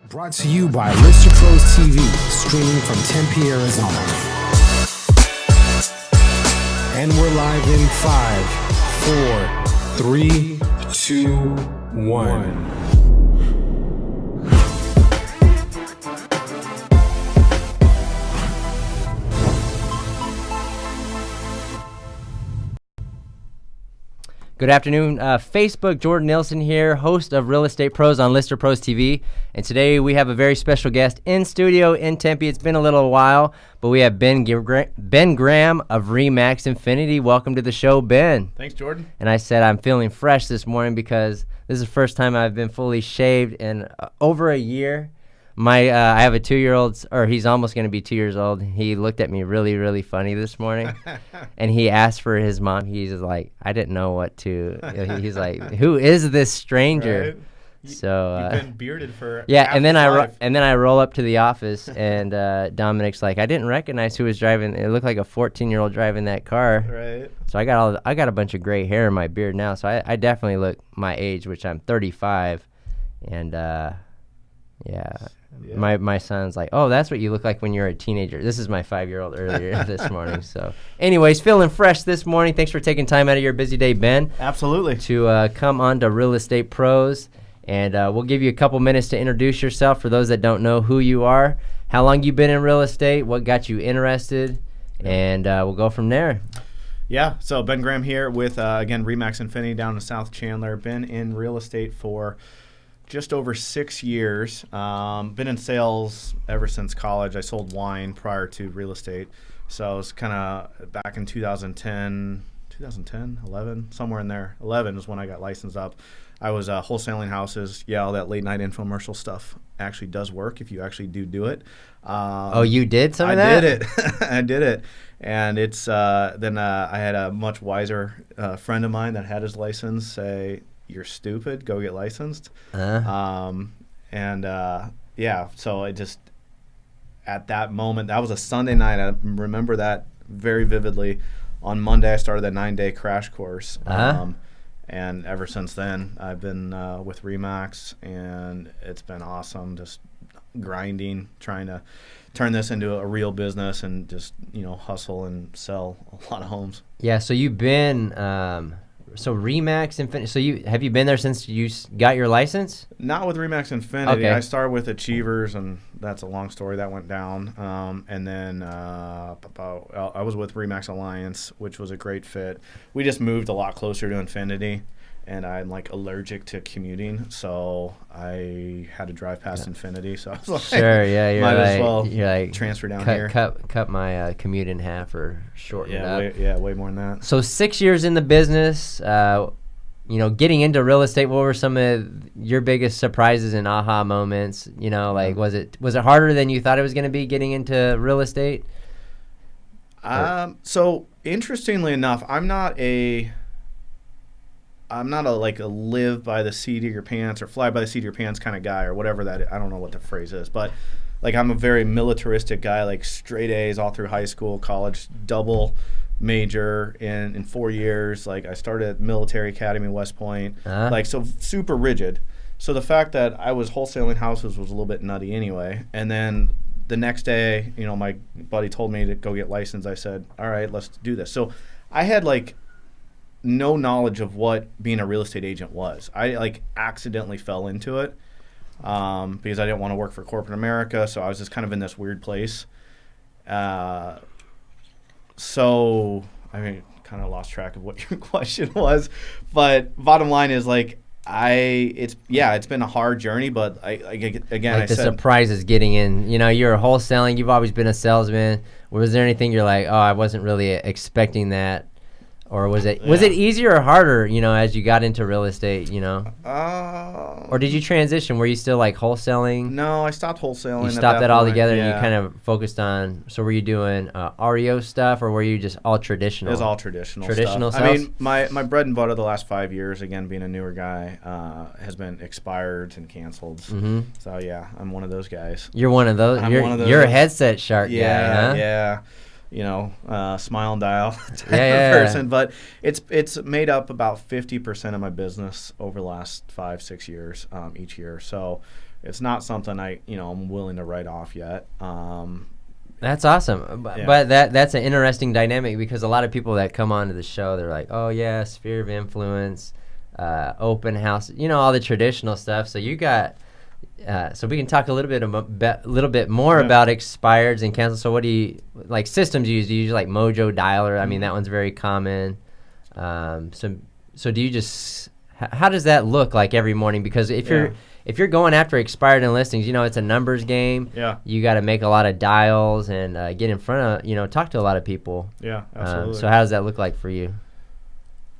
Brought to you by Lister Pros TV, streaming from Tempe, Arizona. And we're live in 5, 4, 3, 2, 1. Good afternoon, Facebook. Jordan Nielsen here, host of Real Estate Pros on Lister Pros TV. And today we have a very special guest in studio in Tempe. It's been a little while, but we have Ben Graham of RE/MAX Infinity. Welcome to the show, Ben. Thanks, Jordan. And I said I'm feeling fresh this morning because this is the first time I've been fully shaved in over a year. I have a 2-year-old, or he's almost going to be 2 years old. He looked at me really, really funny this morning, and he asked for his mom. He's just like, I didn't know what to. He's like, who is this stranger? Right. So you've been bearded for yeah, and then I roll up to the office, and Dominic's like, I didn't recognize who was driving. It looked like a 14-year-old driving that car. Right. So I got a bunch of gray hair in my beard now. So I definitely look my age, which I'm 35, and yeah. My son's like, oh, that's what you look like when you're a teenager. This is my 5-year-old earlier this morning. So anyways, feeling fresh this morning. Thanks for taking time out of your busy day, Ben. Absolutely. To come on to Real Estate Pros. And we'll give you a couple minutes to introduce yourself for those that don't know who you are, how long you've been in real estate, what got you interested, and we'll go from there. Yeah, so Ben Graham here with, again, RE/MAX Infinity down in South Chandler. Been in real estate for just over 6 years. Been in sales ever since college. I sold wine prior to real estate. So I was kind of back in 2010, 11, somewhere in there. 11 is when I got licensed up. I was wholesaling houses. Yeah, all that late night infomercial stuff actually does work if you actually do it. Oh, you did some of that? I did it. I did it. And it's then I had a much wiser friend of mine that had his license say, "You're stupid, go get licensed." Yeah, so I just, at that moment, that was a Sunday night. I remember that very vividly. On Monday, I started that 9-day crash course. And ever since then, I've been with RE/MAX, and it's been awesome, just grinding, trying to turn this into a real business and just, hustle and sell a lot of homes. Yeah, so you've been so RE/MAX Infinity. So have you been there since you got your license? Not with RE/MAX Infinity. Okay. I started with Achievers, and that's a long story. That went down. And then I was with RE/MAX Alliance, which was a great fit. We just moved a lot closer to Infinity, and I'm allergic to commuting, so I had to drive past Infinity. So I was like, sure, yeah, you're like transfer down here. Cut my commute in half or shorten it up. Way more than that. So 6 years in the business, getting into real estate. What were some of your biggest surprises and aha moments? Was it harder than you thought it was going to be getting into real estate? So interestingly enough, I'm not a live by the seat of your pants or fly by the seat of your pants kind of guy or whatever that, I don't know what the phrase is, but I'm a very militaristic guy, straight A's all through high school, college, double major in 4 years. I started at Military Academy, West Point, so super rigid. So the fact that I was wholesaling houses was a little bit nutty anyway. And then the next day, my buddy told me to go get licensed. I said, all right, let's do this. So I had no knowledge of what being a real estate agent was. I accidentally fell into it because I didn't want to work for corporate America, so I was just kind of in this weird place. So I kind of lost track of what your question was, but bottom line is it's been a hard journey, but the surprise is getting in. You're wholesaling. You've always been a salesman. Was there anything you're like, oh, I wasn't really expecting that? Or was it easier or harder, as you got into real estate, Or did you transition? Were you still wholesaling? No, I stopped wholesaling. You stopped that altogether, and you kind of focused on. So were you doing REO stuff, or were you just all traditional? It was all traditional. Traditional stuff. Sales? My bread and butter the last 5 years, again being a newer guy, has been expired and canceled. Mm-hmm. So yeah, I'm one of those guys. You're one of those. You're a headset shark guy, huh? Yeah. Smile and dial type of person. But it's made up about 50% of my business over the last 5-6 years each year. So it's not something I'm willing to write off yet. That's awesome. But that's an interesting dynamic, because a lot of people that come onto the show, they're like, oh yeah, sphere of influence, open house, all the traditional stuff. So you got, so we can talk a little bit more about expireds and cancels. So what do you, like, systems you use? Do you use like Mojo Dialer? I mean, that one's very common. So do you just, how does that look like every morning? Because if you're going after expired and listings, it's a numbers game. Yeah. You got to make a lot of dials and get in front of, talk to a lot of people. Yeah, absolutely. So how does that look like for you?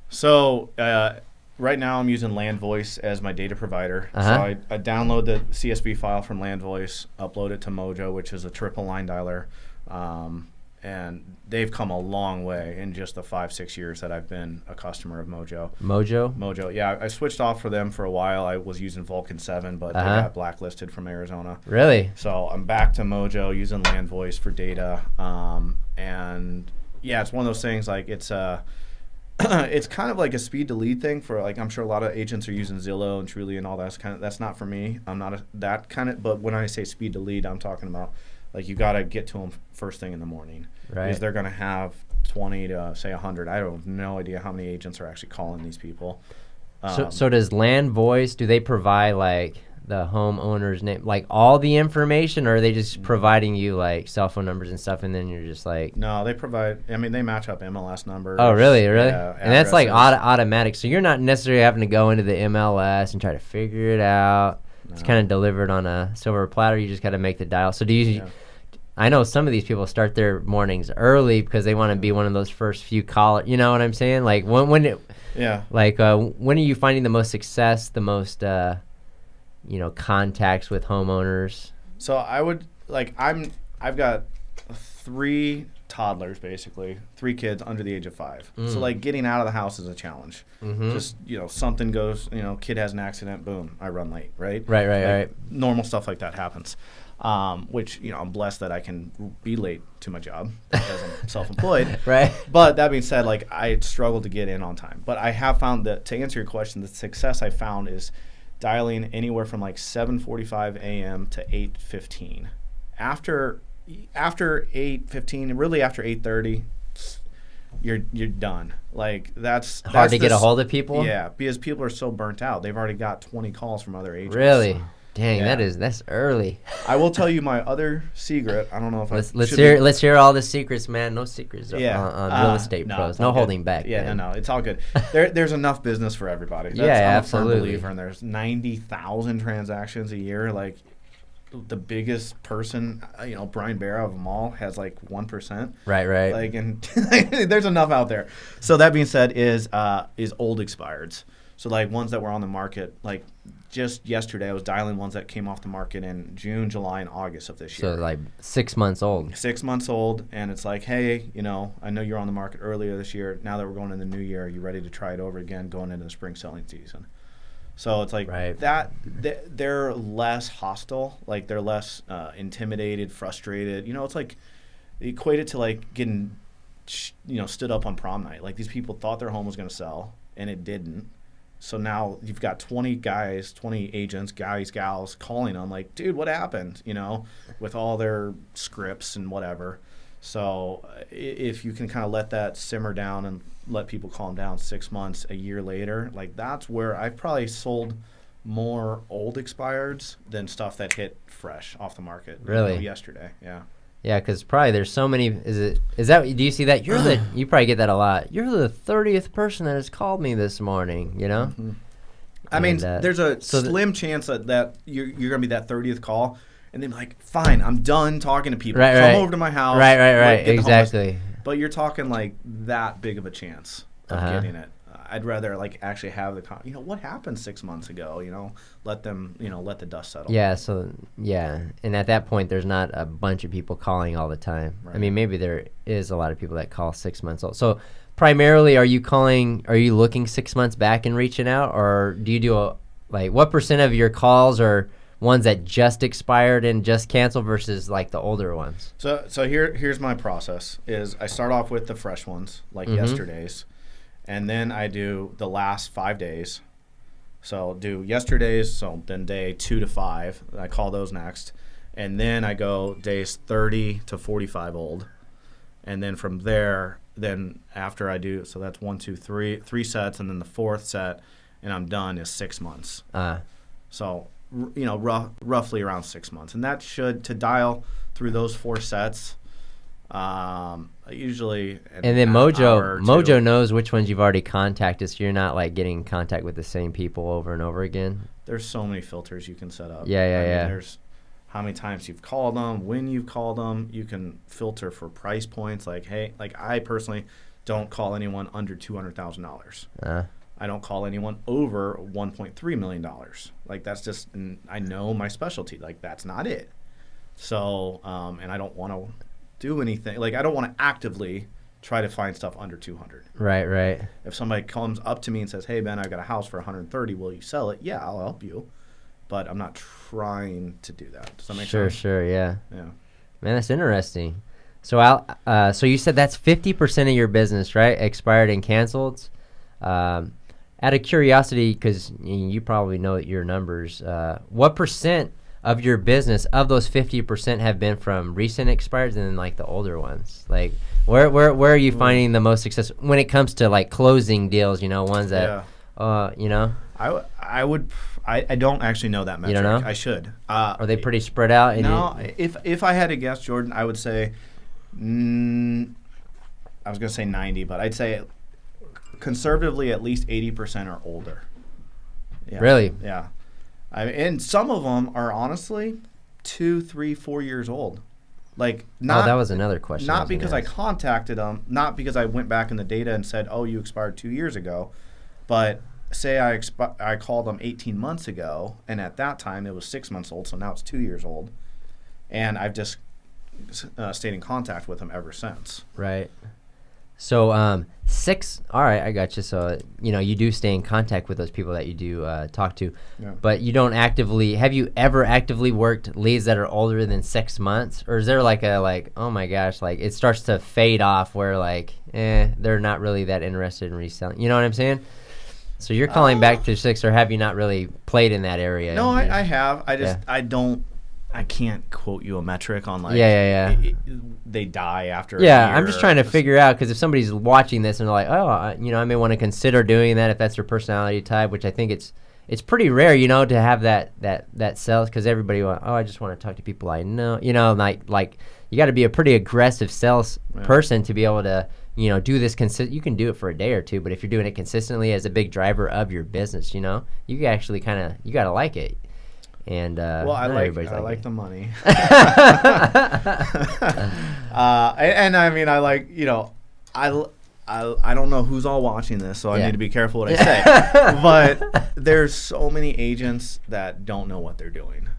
So right now I'm using LandVoice as my data provider. Uh-huh. So I download the CSV file from LandVoice, upload it to Mojo, which is a triple line dialer. And they've come a long way in just the 5-6 years that I've been a customer of Mojo. Mojo, yeah. I switched off for them for a while. I was using Vulcan 7, but they got blacklisted from Arizona. Really? So I'm back to Mojo using LandVoice for data. And yeah, it's one of those things, like, it's it's kind of like a speed to lead thing for, like, I'm sure a lot of agents are using Zillow and Trulia and all that. That's not for me. I'm not that kind of, but when I say speed to lead, I'm talking about, like, you got to get to them first thing in the morning. Right. Because they're going to have 20 to, say, 100. I have no idea how many agents are actually calling these people. So does LandVoice, do they provide, like, the homeowner's name, like, all the information, or are they just providing you, like, cell phone numbers and stuff, and then you're just like... No, they provide, they match up MLS numbers. Oh, really? Yeah, and that's, like, addresses. automatic. So you're not necessarily having to go into the MLS and try to figure it out. No. It's kind of delivered on a silver platter. You just got to make the dial. So do you... Yeah. I know some of these people start their mornings early because they want to be one of those first few callers. You know what I'm saying? Like, when are you finding the most success, the most contacts with homeowners? So I would, like, I've got 3 toddlers, basically, 3 kids under the age of 5. So, like, getting out of the house is a challenge. Just, something goes, kid has an accident, boom, I run late, right? Right. Normal stuff like that happens. Which, I'm blessed that I can be late to my job because I'm self-employed. Right. But that being said, like, I struggle to get in on time. But I have found that, to answer your question, the success I found is dialing anywhere from like 7:45 a.m. to 8:15. After 8:15, really after 8:30, you're done. Like, that's hard to get a hold of people. Yeah, because people are so burnt out. They've already got 20 calls from other agents. Really? Dang, Yeah. that's early. I will tell you my other secret. I don't know if let's hear all the secrets, man. No secrets on real estate pros. No holding back. Yeah, man. no, it's all good. There's enough business for everybody. I'm absolutely. a firm believer, and there's 90,000 transactions a year. Like, the biggest person, Brian Barra of them all has like 1%. Right. Like, and there's enough out there. So that being said, is old expireds. So, like, ones that were on the market, like, just yesterday I was dialing ones that came off the market in June, July, and August of this year. So, like, 6 months old. 6 months old, and it's like, hey, I know you're on the market earlier this year. Now that we're going in the new year, are you ready to try it over again going into the spring selling season? So it's like that they're less hostile, like, they're less intimidated, frustrated. It's like, equate it to, like, getting, stood up on prom night. Like, these people thought their home was going to sell, and it didn't. So now you've got 20 agents, guys, gals, calling them like, dude, what happened? With all their scripts and whatever. So if you can kind of let that simmer down and let people calm down 6 months, a year later, like, that's where I've probably sold more old expireds than stuff that hit fresh off the market. Really? Yesterday, yeah. Yeah, because probably there's so many. Do you see that? You probably get that a lot. You're the 30th person that has called me this morning. Mm-hmm. I mean, there's a slim chance that you're gonna be that 30th call, and then, like, fine, I'm done talking to people. Come over to my house. Right. Exactly. But you're talking, like, that big of a chance of getting it. I'd rather, like, actually have what happened 6 months ago, let them, let the dust settle. Yeah, and at that point, there's not a bunch of people calling all the time. Right. I mean, maybe there is a lot of people that call 6 months old. So primarily, are you looking 6 months back and reaching out, or do you do what percent of your calls are ones that just expired and just canceled versus, like, the older ones? So here's my process is I start off with the fresh ones, like yesterday's. And then I do the last 5 days, So do yesterday's, so then day 2 to 5. I call those next. And then I go days 30 to 45 old. And then from there, then after I do, so that's 1, 2, 3, 3 sets, and then the fourth set, and I'm done, is 6 months. So, roughly around 6 months. And that should, to dial through those 4 sets, usually and then Mojo knows which ones you've already contacted, so you're not like getting in contact with the same people over and over again. There's so many filters you can set up. Yeah. There's how many times you've called them, when you've called them. You can filter for price points. Like, hey, like I personally don't call anyone under $200,000. I don't call anyone over $1.3 million. Like, that's just, I know my specialty. Like, that's not it. So, and I don't want to do anything. Like, I don't want to actively try to find stuff under 200. Right. If somebody comes up to me and says, hey, Ben, I've got a house for 130, will you sell it? Yeah, I'll help you. But I'm not trying to do that. Does that make sense? Sure, yeah. Yeah. Man, that's interesting. So so you said that's 50% of your business, right? Expired and canceled. Out of curiosity, because you probably know your numbers, what percent of your business, of those 50%, have been from recent expireds and then like the older ones? Like, where are you finding the most success when it comes to like closing deals? Ones that, I don't actually know that metric. You don't know? I should. Are they pretty spread out? No. If I had to guess, Jordan, I would say, I was going to say 90, but I'd say conservatively at least 80% are older. Yeah. Really? Yeah. And some of them are honestly 2, 3, 4 years old. Like, that was another question. Not because I contacted them, not because I went back in the data and said, oh, you expired 2 years ago, but say I called them 18 months ago, and at that time it was 6 months old, so now it's 2 years old, and I've just stayed in contact with them ever since. Right. So all right, I got you. So you do stay in contact with those people that you do talk to, but you don't actively. Have you ever actively worked leads that are older than 6 months, or is there like oh my gosh, like it starts to fade off where like they're not really that interested in reselling? You know what I'm saying? So you're calling back to 6, or have you not really played in that area? No, I have. I can't quote you a metric on like they die after a year. I'm just trying to figure out, because if somebody's watching this and they're like, oh, I may want to consider doing that if that's their personality type, which I think it's pretty rare, to have that sales, because everybody I just want to talk to people I know, like you got to be a pretty aggressive sales person to be able to do this you can do it for a day or two, but if you're doing it consistently as a big driver of your business, you actually you got to like it. And well, I like the money. And I mean, I like, I don't know who's all watching this, so I need to be careful what I say. But there's so many agents that don't know what they're doing.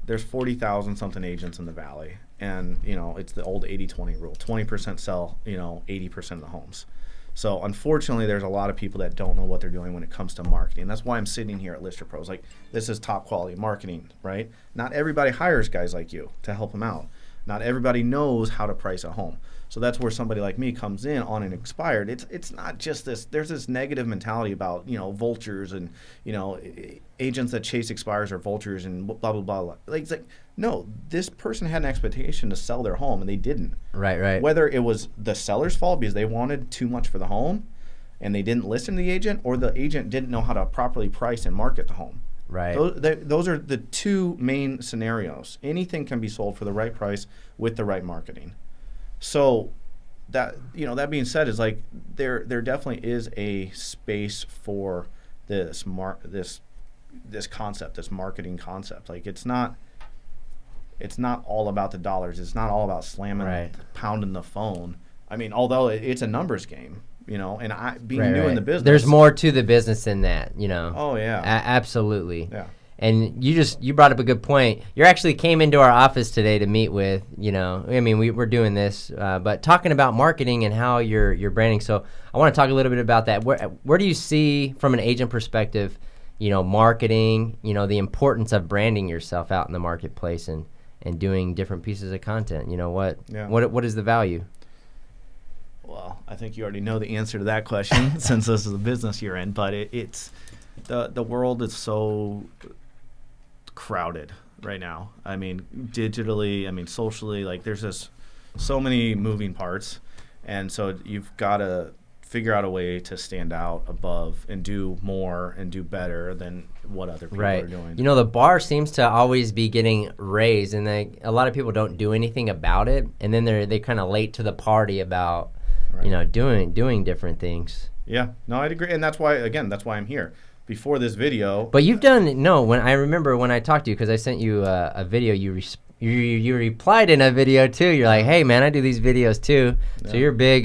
There's 40,000 something agents in the Valley, and it's the old 80-20 rule. 20% sell 80% of the homes. So unfortunately, there's a lot of people that don't know what they're doing when it comes to marketing. That's why I'm sitting here at Lister Pros. Like, this is top quality marketing, right? Not everybody hires guys like you to help them out. Not everybody knows how to price a home. So that's where somebody like me comes in on an expired. It's not just this. There's this negative mentality about vultures and agents that chase expires are vultures and blah blah blah. Like, it's like, no, this person had an expectation to sell their home and they didn't. Right. Whether it was the seller's fault because they wanted too much for the home and they didn't listen to the agent, or the agent didn't know how to properly price and market the home. Right. Those are the two main scenarios. Anything can be sold for the right price with the right marketing. So that being said, is like there definitely is a space for this concept, this marketing concept. Like, it's not all about the dollars. It's not all about slamming, pounding the phone. I mean, although it's a numbers game, and I being new in the business. There's more to the business than that, Oh yeah. Absolutely. Yeah. And you brought up a good point. You actually came into our office today to meet with, we're doing this, but talking about marketing and how you're branding. So I want to talk a little bit about that. Where do you see, from an agent perspective, marketing, the importance of branding yourself out in the marketplace and doing different pieces of content? What is the value? Well, I think you already know the answer to that question since this is the business you're in, but it's the world is so crowded right now. I mean, digitally, I mean, socially, like there's just so many moving parts, and so you've got to figure out a way to stand out above and do more and do better than what other people are doing. You know, the bar seems to always be getting raised, and a lot of people don't do anything about it, and then they kind of late to the party about, you know, doing different things. Yeah, no, I'd agree, and that's why I'm here. Before this video, but you've done when I remember when I talked to you, because I sent you a video, you replied in a video too. You're like, hey man, I do these videos too. So you're a big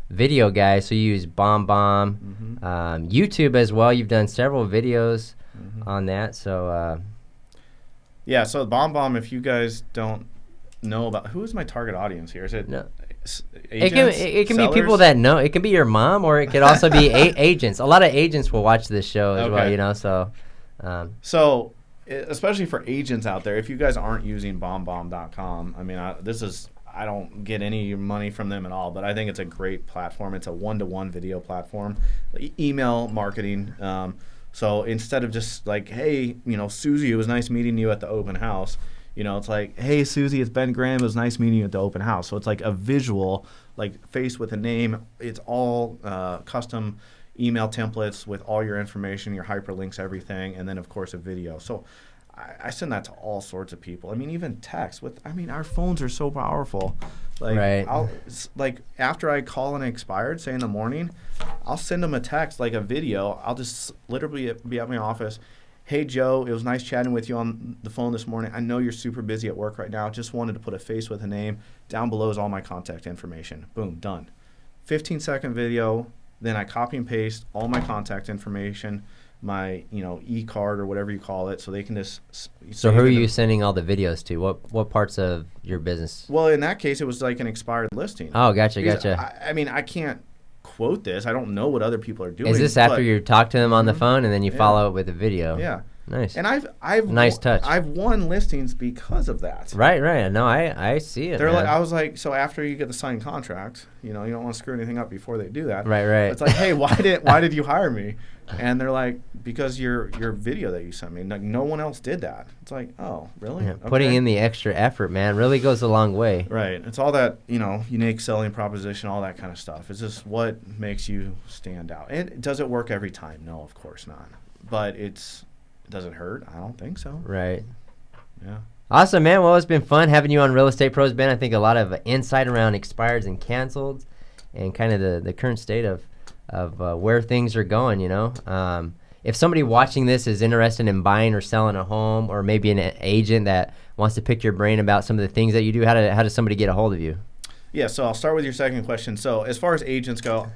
video guy. So you use BombBomb, YouTube as well. You've done several videos on that. So yeah, so BombBomb, if you guys don't know about, who is my target audience here? Is it agents, it can be people that know. It can be your mom, or it could also be agents. A lot of agents will watch this show as well, you know. So so especially for agents out there, if you guys aren't using BombBomb.com, I mean, I don't get any money from them at all, but I think it's a great platform. It's a one-to-one video platform, email marketing. So instead of just like, hey, you know, Susie, it was nice meeting you at the open house. You know, it's like, hey, Susie, it's Ben Graham. It was nice meeting you at the open house. So it's like a visual, like face with a name. It's all custom email templates with all your information, your hyperlinks, everything, and then, of course, a video. So I send that to all sorts of people. I mean, even text. Our phones are so powerful. Like, like after I call an expired, say in the morning, I'll send them a text, like a video. I'll just literally be at my office. Hey, Joe, it was nice chatting with you on the phone this morning. I know you're super busy at work right now. Just wanted to put a face with a name. Down below is all my contact information. Boom, done. 15-second video. Then I copy and paste all my contact information, my e-card or whatever you call it, so they can just. So who are you sending all the videos to? What parts of your business? Well, in that case, it was like an expired listing. Oh, gotcha. I mean, I can't quote this. I don't know what other people are doing. Is this after you talk to them on the phone and then you follow it with a video? Yeah. Nice. And I've nice touch. I've won listings because of that. Right. No, I see it. They're like, I was like, so after you get the signed contract, you don't want to screw anything up before they do that. Right. It's like, hey, why did you hire me? And they're like, because your video that you sent me, like no one else did that. It's like, oh, really? Yeah, okay. Putting in the extra effort, man, really goes a long way. Right. It's all that, unique selling proposition, all that kind of stuff. It's just what makes you stand out. And does it work every time? No, of course not. But does it hurt? I don't think so. Right. Yeah. Awesome, man. Well, it's been fun having you on Real Estate Pros, Ben. I think a lot of insight around expireds and canceled and kind of the current state of where things are going, If somebody watching this is interested in buying or selling a home, or maybe an agent that wants to pick your brain about some of the things that you do, how does somebody get a hold of you? Yeah, so I'll start with your second question. So as far as agents go,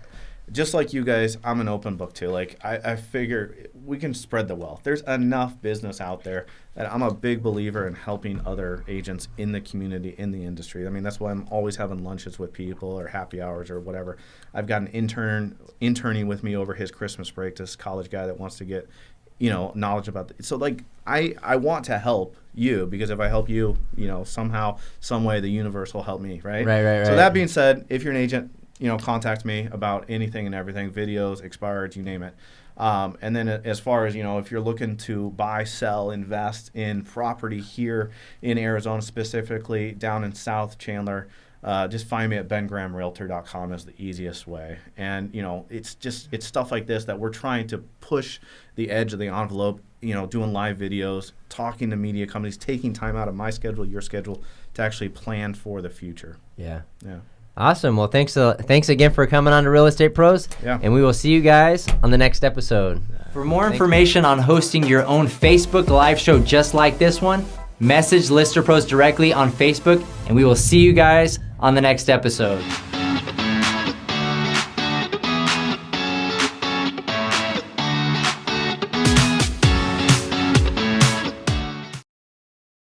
just like you guys, I'm an open book too. Like I figure we can spread the wealth. There's enough business out there that I'm a big believer in helping other agents in the community, in the industry. I mean, that's why I'm always having lunches with people or happy hours or whatever. I've got an intern interning with me over his Christmas break, this college guy that wants to get, knowledge about it. So like I want to help you, because if I help you, somehow, some way the universe will help me, right? Right. So that being said, if you're an agent, contact me about anything and everything, videos, expireds, you name it. And then as far as, if you're looking to buy, sell, invest in property here in Arizona, specifically down in South Chandler, just find me at bengrahamrealtor.com is the easiest way. And, it's stuff like this that we're trying to push the edge of the envelope, doing live videos, talking to media companies, taking time out of my schedule, your schedule, to actually plan for the future. Yeah. Yeah. Awesome. Well, thanks again for coming on to Real Estate Pros. Yeah. And we will see you guys on the next episode. For more information on hosting your own Facebook live show just like this one, message Lister Pros directly on Facebook, and we will see you guys on the next episode.